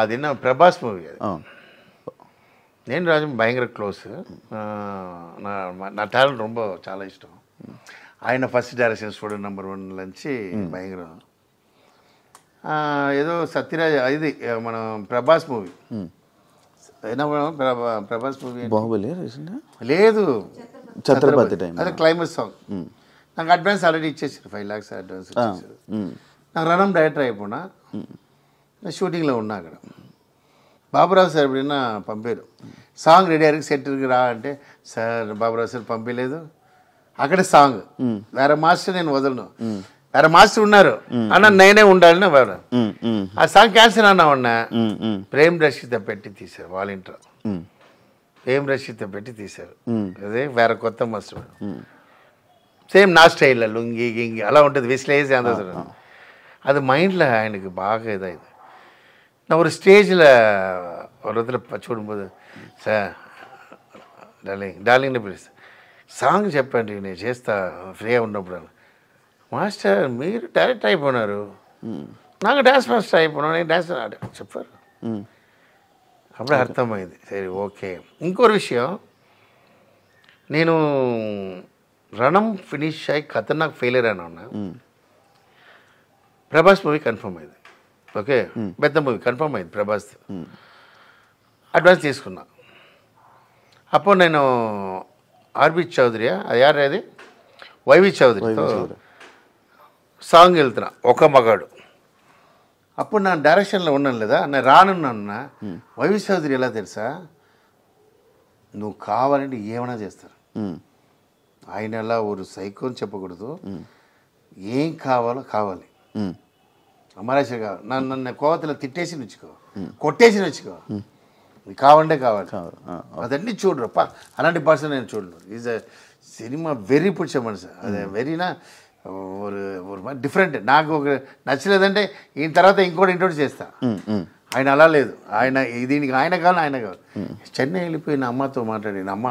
అది నా ప్రభాస్ మూవీ అది. అవును. నేను రాజు భయంకర క్లోజ్. నా టాలెంట్ ரொம்ப చాలా ఇష్టం. ఆయన ఫస్ట్ డైరెక్షన్ స్టూడెంట్ నెంబర్ 1 నుంచి భయంకరం. ఏదో సత్యరాజ్ ఇది మన ప్రభాస్ మూవీ అయినా ప్రభాస్ మూవీ బాహుబలి లేదు, ఛత్రపతి టైం. అదే క్లైమాక్స్ సాంగ్. నాకు అడ్వాన్స్ ఆల్రెడీ ఇచ్చేసారు, 5 lakhs అడ్వాన్స్ ఇచ్చేసారు. నాకు రణం డైరెక్టర్ అయిపోయినా షూటింగ్లో ఉన్నా అక్కడ. బాబురావు సార్ ఎప్పుడైనా పంపారు సాంగ్ రెడీ అయ్యి సెట్కి రా అంటే, సార్ బాబురావు సార్ పంపించలేదు. అక్కడే సాంగ్ వేరే మాస్టర్ నేను వదలను, వేరే మాస్టర్ ఉన్నారు అన్న, నేనే ఉండాలని వాడు. ఆ సాంగ్ క్యాన్సిల్ అన్నా ఉన్నా. ప్రేమ్ రషిత పెట్టి తీశారు వాలంటీర్, ప్రేమ్ రషిత పెట్టి తీశారు. అదే వేరే కొత్త మాస్టర్, సేమ్ నా స్టైల్లో లుంగి గింగి అలా ఉంటుంది, విశ్లేసి అందరూ. அது மைண்டில் எனக்கு பாக இதாகுது. நான் ஒரு ஸ்டேஜில் ஒரு இடத்துல చూడుம்போது సార్ డార్లింగ్ని పిలుస్తా, సాంగ్ చెప్పండి నేను చేస్తా ఫ్రీగా ఉన్నప్పుడు. మాస్టర్ మీరు డైరెక్ట్ అయిపోయినారు, నాకు డ్యాన్స్ మాస్టర్ అయిపోయినా, నేను డ్యాన్స్ చెప్పారు. అప్పుడే అర్థమైంది, సరే ఓకే. ఇంకో విషయం, నేను రణం ఫినిష్ అయ్యి ఖతర్నాక్ ఫెయిలియర్ అని ఉన్నా. ప్రభాస్ మూవీ కన్ఫర్మ్ అయింది, ఓకే. పెద్ద మూవీ కన్ఫర్మ్ అయింది ప్రభాస్. అడ్వాన్స్ తీసుకున్నా. అప్పుడు నేను ఆర్బి చౌదరి, అది యారు అది వైవి చౌదరితో సాంగ్ వెళ్తున్నా, ఒక మగాడు. అప్పుడు నా డైరెక్షన్లో ఉన్నాను లేదా, నేను రానున్నా. వైవి చౌదరి ఎలా తెలుసా, నువ్వు కావాలంటే ఏమైనా చేస్తారు. ఆయన ఎలా ఒక సైకో అని చెప్పకూడదు, ఏం కావాలో కావాలి. అమరాశ కావాలి, నన్ను కోవతలో తిట్టేసి నుంచుకో, కొట్టేసి నుంచుకో, కావాలంటే కావాలి. అదన్నీ చూడరు అలాంటి పర్సన్ నేను చూడను. ఈజ్ అ సినిమా వెరీ పుచ్చ మనసు, అదే వెరీనా ஒரு డిఫరెంట్. నాకు ఒక నచ్చలేదంటే ఈయన తర్వాత ఇంకోటి ఇంట్రోడ్యూస్ చేస్తా. ఆయన అలా లేదు, ఆయన దీనికి ఆయన కావాలి, ఆయన కావాలి. చెన్నై వెళ్ళిపోయిన అమ్మతో మాట్లాడిన, అమ్మ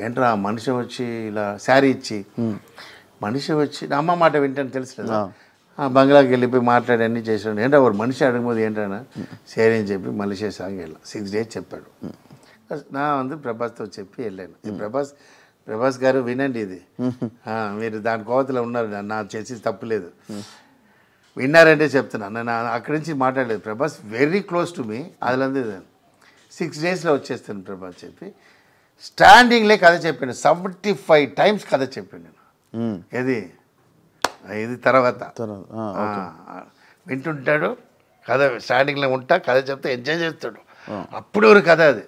ఏంట్రా మనిషి వచ్చి ఇలా శారీ ఇచ్చి, మనిషి వచ్చి నా అమ్మ మాట వింటాను తెలుసు కదా, బంగ్లాకి వెళ్ళిపోయి మాట్లాడి అన్నీ చేసాడు. ఏంటో ఒక మనిషి అడగబోదు ఏంటన్నా సరే అని చెప్పి మలేషియా సాంగ్ వెళ్ళాం. 6 days చెప్పాడు. నా వంతు ప్రభాస్తో చెప్పి వెళ్ళాను. ప్రభాస్ గారు వినండి, ఇది మీరు దాని కోవతలో ఉన్నారు, నా చేసి తప్పులేదు, విన్నారంటే చెప్తున్నాను. నేను అక్కడి నుంచి మాట్లాడలేదు. Prabhas very close to me, అదిలంది 6 daysలో వచ్చేస్తాను ప్రభాస్ చెప్పి స్టాండింగ్లే కథ చెప్పాను. 75 times కథ చెప్పాను నేను. ఏది ఇది తర్వాత వింటుంటాడు కథ, స్టార్టింగ్లో ఉంటా కథ చెప్తే ఎంజాయ్ చేస్తాడు. అప్పుడు ఒక కథ అది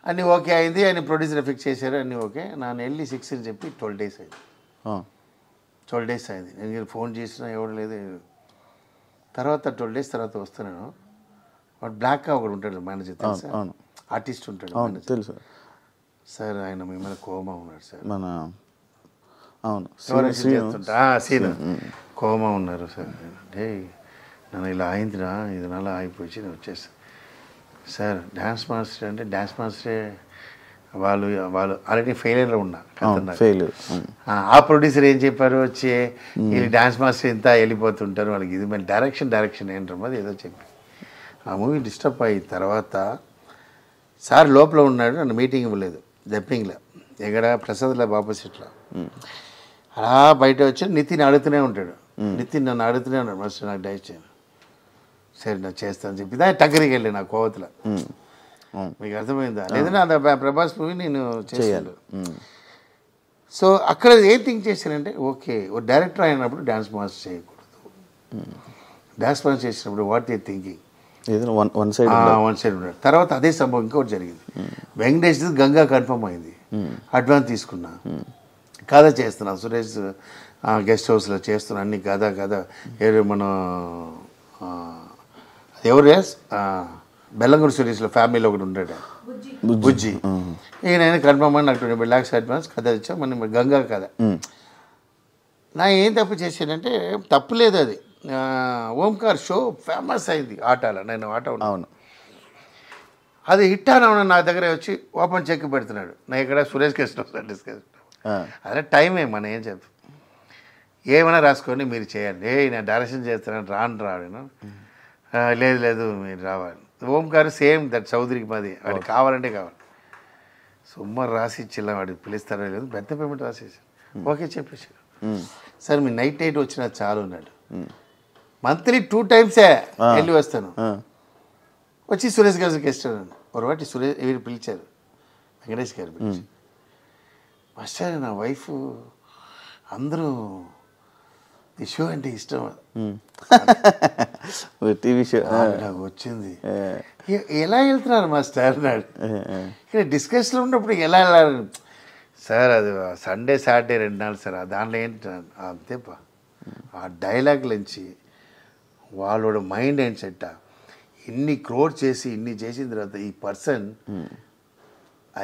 అన్నీ ఓకే అయింది. ఆయన ప్రొడ్యూసర్ ఫిక్స్ చేశారు, అన్నీ ఓకే. నన్ను వెళ్ళి 6 అని చెప్పి 12 days అయింది. 12 days అయింది. నేను ఫోన్ చేసినా ఎవరు లేదు. తర్వాత 12 days తర్వాత వస్తున్నాను. వాడు బ్లాక్గా ఒకడు ఉంటాడు మేనేజర్, తెలుసా, ఆర్టిస్ట్ ఉంటాడు తెలుసు సార్. ఆయన మిమ్మల్ని కోమా ఉన్నాడు సార్, మన సీన్ కోమా ఉన్నారు సార్. అంటే నన్ను ఇలా అయిందిరా, ఇది నెల అయిపోయి నేను వచ్చేస్తాను సార్. డ్యాన్స్ మాస్టర్ అంటే డ్యాన్స్ మాస్టరే, వాళ్ళు ఆల్రెడీ ఫెయిలియర్లో ఉన్నా. ఆ ప్రొడ్యూసర్ ఏం చెప్పారు, వచ్చి వీళ్ళు డ్యాన్స్ మాస్టర్ ఇంత వెళ్ళిపోతుంటారు వాళ్ళకి, ఇది మళ్ళీ డైరెక్షన్ ఏంటో అది ఏదో చెప్పి ఆ మూవీ డిస్టర్బ్ అయిన తర్వాత సార్ లోపల ఉన్నాడు. నన్ను మీటింగ్ ఇవ్వలేదు, డబ్బింగ్లో ఎక్కడ ప్రసాద్లో ఆపోజిట్లో. అలా బయట వచ్చి నితిన్ అడుగుతూనే ఉంటాడు. నితిన్ నన్ను అడుగుతూనే ఉన్నాడు, మాస్టర్ నాకు డైట్ చేయను, సరే నాకు చేస్తాను చెప్పి దాన్ని టగ్గరికి వెళ్ళి నా కోవతల. మీకు అర్థమైందా? లేదంటే అంత ప్రభాస్ మూవీ నేను చేయాలి. సో అక్కడ ఏం థింక్ చేశానంటే, ఓకే ఓ డైరెక్టర్ అయినప్పుడు డ్యాన్స్ మాస్టర్ చేయకూడదు, డ్యాన్స్ మాస్టర్ చేసినప్పుడు what they thinking one side ఉన్నాడు. తర్వాత అదే సంభవం ఇంకోటి జరిగింది. వెంకటేష్ గంగా కన్ఫర్మ్ అయింది, అడ్వాన్స్ తీసుకున్నా, కథ చేస్తున్నా, సురేష్ గెస్ట్ హౌస్లో చేస్తున్నా, అన్ని కథ ఎవరు మన ఎవరు బెల్లంగూడి సురేష్లో ఫ్యామిలీలో ఒకటి ఉంటాడు బుజ్జి. ఈయన కన్ఫర్మ్ అని నాకు 20 lakhs అడ్వాన్స్ కథ ఇచ్చా, మన గంగా కథ. నా ఏం తప్పు చేశానంటే, తప్పు లేదు అది, ఓంకార్ షో ఫేమస్ అయింది ఆటలో, నేను ఆట ఉన్నాను. అది హిట్ అని నా దగ్గర వచ్చి ఓపెన్ చెక్ పెడుతున్నాడు. నా ఇక్కడ సురేష్ కృష్ణ డిస్కస్ అదే టైమే, మనం ఏం చెప్తాం, ఏమైనా రాసుకొని మీరు చేయండి. నేను డైరెక్షన్ చేస్తున్నాను, రాను లేదు లేదు మీరు రావాలి. ఓంకార్ సేమ్ దట్ చౌదరికి మాది, వాడికి కావాలంటే కావాలి. సుమారు రాసి ఇచ్చిల్లా, వాడికి పిలుస్తారో లేదు, పెద్ద పేమెంట్ రాసేసారు. ఓకే చెప్పేసారు. సార్ మీ నైట్ వచ్చినా చాలు అన్నాడు. మంత్లీ 2 times వెళ్ళి వస్తాను. వచ్చి సురేష్ గారికి ఇస్తాను. ఒకటి వీరు పిలిచారు, వెంకటేష్ గారు పిలిచి, మాస్టర్ నా వైఫ్ అందరూ ఈ షో అంటే ఇష్టం, టీవీ షో నాకు వచ్చింది. ఎలా వెళ్తున్నారు మాస్టర్ అన్నాడు. ఇక్కడ డిస్కషన్లో ఉన్నప్పుడు ఎలా వెళ్ళాలి సార్, అది సండే సాటర్డే 2 నాళ్ళు సార్, దాంట్లో ఏంటి అంతేపా. ఆ డైలాగ్ నుంచి వాళ్ళోட మైండ్ ఏంటి సెట్, ఇన్ని క్రోడ్ చేసి ఇన్ని చేసిన తర్వాత ఈ person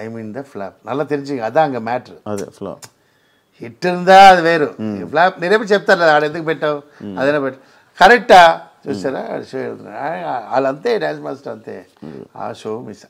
I mean the flop నల్ల తెలిసి అదా అంగ మ్యాటర్. అదే ఫ్లాప్ హిట్ ఉందా అది వేరు, ఫ్లాప్ నేనేమో చెప్తాను ఆడ ఎందుకు పెట్టావు అదైనా పెట్టు. కరెక్టా చూసారా షో వెళ్తున్నా వాళ్ళంతే, డ్యాన్స్ మాస్టర్ అంతే, ఆ షో మిస్.